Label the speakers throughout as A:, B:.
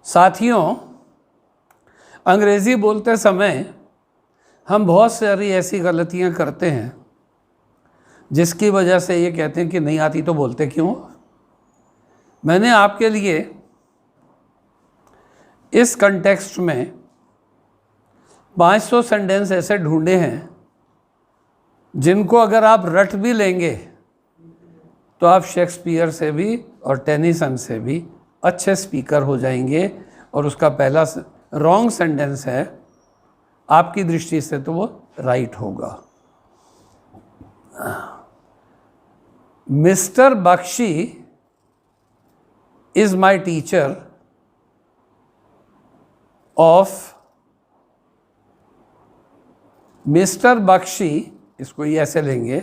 A: साथियों, अंग्रेज़ी बोलते समय हम बहुत सारी ऐसी गलतियां करते हैं जिसकी वजह से ये कहते हैं कि नहीं आती तो बोलते क्यों। मैंने आपके लिए इस कंटेक्स्ट में 500 सेंटेंस ऐसे ढूंढे हैं जिनको अगर आप रट भी लेंगे तो आप शेक्सपियर से भी और टेनिसन से भी अच्छे स्पीकर हो जाएंगे। और उसका पहला रॉन्ग सेंटेंस है, आपकी दृष्टि से तो वो राइट होगा। Mister Bakshi is my teacher of, mister Bakshi, इसको ये ऐसे लेंगे,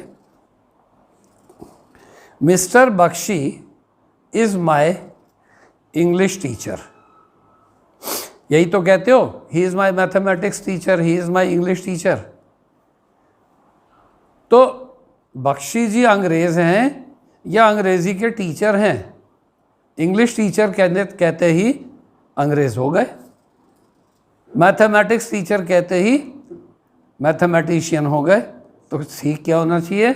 A: mister Bakshi is my English teacher. यही तो कहते हो, he is my mathematics teacher, he is my English teacher. तो बख्शी जी अंग्रेज हैं या अंग्रेजी के टीचर हैं? इंग्लिश टीचर कहते ही अंग्रेज हो गए, मैथमेटिक्स टीचर कहते ही मैथमेटिशियन हो गए। तो ठीक क्या होना चाहिए?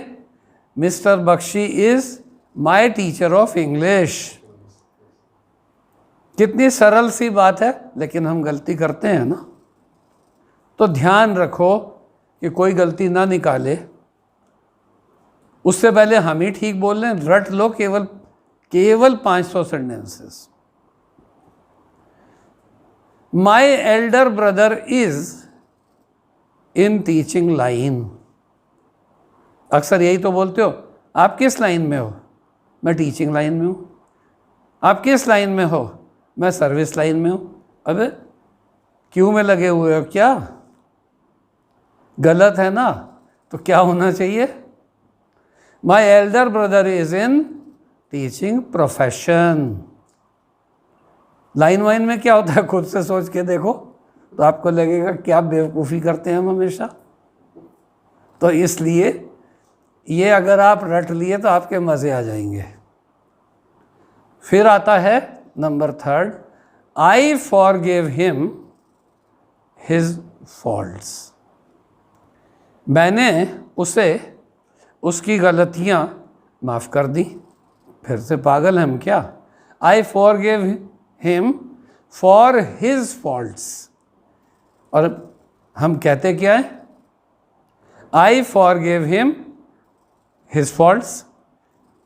A: Mister Bakshi is my teacher of English. कितनी सरल सी बात है, लेकिन हम गलती करते हैं ना। तो ध्यान रखो कि कोई गलती ना निकाले, उससे पहले हम ही ठीक बोल लें। रट लो केवल 500 sentences. My elder brother is in teaching line. अक्सर यही तो बोलते हो, आप किस लाइन में हो? मैं टीचिंग लाइन में हूँ। आप किस लाइन में हो? मैं सर्विस लाइन में हूँ। अबे क्यों में लगे हुए हो क्या? गलत है ना? तो क्या होना चाहिए? My elder brother is in teaching profession. Line wine में क्या होता है, खुद से सोच के देखो तो आपको लगेगा क्या बेवकूफ़ी करते हैं हम हमेशा। तो इसलिए ये अगर आप रट लिए तो आपके मज़े आ जाएंगे। फिर आता है number 3, I forgive him his faults. मैंने उसे उसकी गलतियाँ माफ़ कर दी। फिर से पागल हम क्या? I forgive him for his faults. और हम कहते क्या है? I forgive him his faults,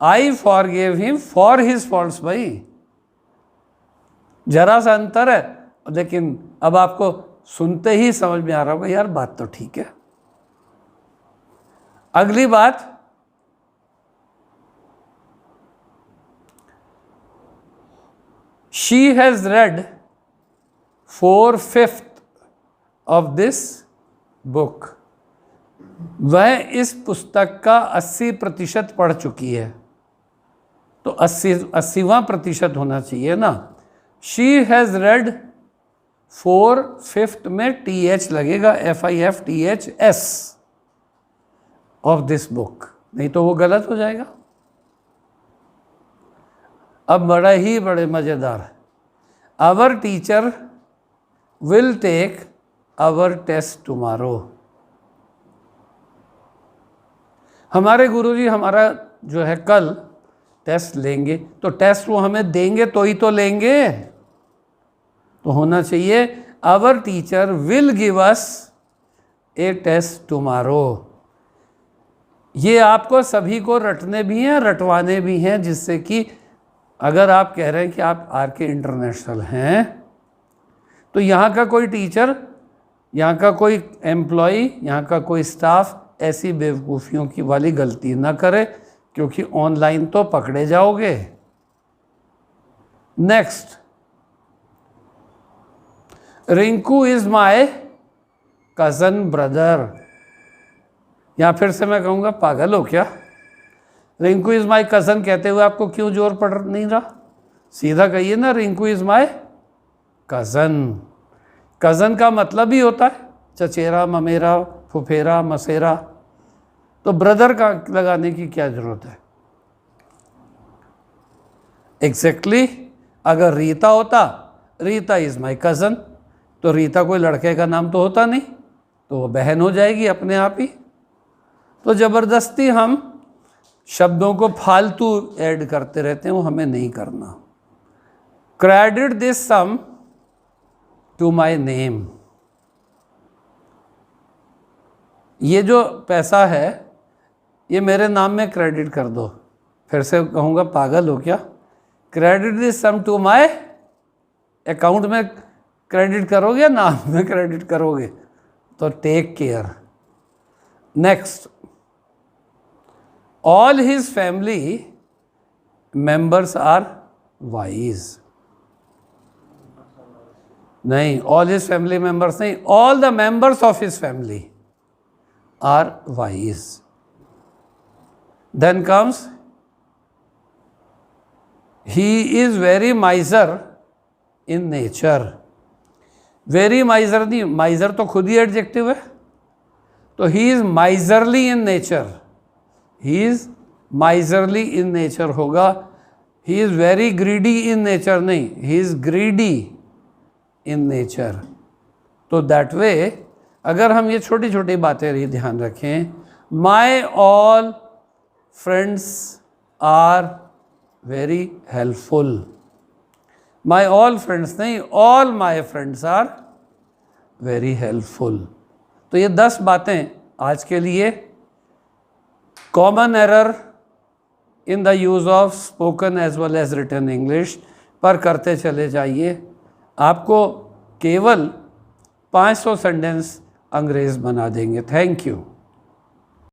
A: I forgive him for his faults. भाई जरा सा अंतर है, लेकिन अब आपको सुनते ही समझ में आ रहा होगा यार बात तो ठीक है। अगली बात, she has red 4/5 of this book. वह इस पुस्तक का 80% पढ़ चुकी है। तो 80वां प्रतिशत होना चाहिए ना। शी हैज़ रेड 4/5 में TH लगेगा, FIFTHS ऑफ दिस बुक, नहीं तो वो गलत हो जाएगा। अब बड़े मज़ेदार, our teacher will take our test tomorrow. हमारे गुरुजी हमारा जो है कल टेस्ट लेंगे, तो टेस्ट वो हमें देंगे तो ही तो लेंगे। तो होना चाहिए our teacher will give us a test tomorrow. ये आपको सभी को रटने भी हैं, रटवाने भी हैं, जिससे कि अगर आप कह रहे हैं कि आप RK इंटरनेशनल हैं तो यहाँ का कोई टीचर, यहाँ का कोई एम्प्लॉई, यहाँ का कोई स्टाफ ऐसी बेवकूफ़ियों की वाली गलती ना करे, क्योंकि ऑनलाइन तो पकड़े जाओगे। Next, Rinku is my cousin brother. यहाँ फिर से मैं कहूँगा पागल हो क्या? रिंकू इज माय कज़न कहते हुए आपको क्यों जोर पड़ नहीं रहा? सीधा कहिए ना, Rinku is my cousin. Cousin का मतलब ही होता है चचेरा, ममेरा, फुफेरा, मसेरा। तो ब्रदर का लगाने की क्या जरूरत है? एग्जैक्टली अगर रीता होता, रीता इज़ माई कज़न, तो रीता कोई लड़के का नाम तो होता नहीं, तो वो बहन हो जाएगी अपने आप ही। तो ज़बरदस्ती हम शब्दों को फालतू ऐड करते रहते हैं, वो हमें नहीं करना। Credit this sum to my name, ये जो पैसा है ये मेरे नाम में क्रेडिट कर दो। फिर से कहूँगा, पागल हो क्या? Credit this sum to my, account में क्रेडिट करोगे या नाम में क्रेडिट करोगे? तो take care. Next, all his family members are wise. नहीं, ऑल हिज फैमिली मेंबर्स नहीं, all the members of his family are wise. Then comes he is very miser in nature। Very miser नहीं, miser तो खुद ही adjective है, तो he is miserly in nature, he is miserly in nature होगा। He is very greedy in nature नहीं, he is greedy in nature. तो that way अगर हम ये छोटी छोटी बातें ही ध्यान रखें, my all friends are very helpful, my all friends नहीं, all my friends are very helpful. तो ये 10 बातें आज के लिए common error in the use of spoken as well as written English पर करते चले जाइए। आपको केवल 500 सेंटेंस अंग्रेज बना देंगे। Thank you.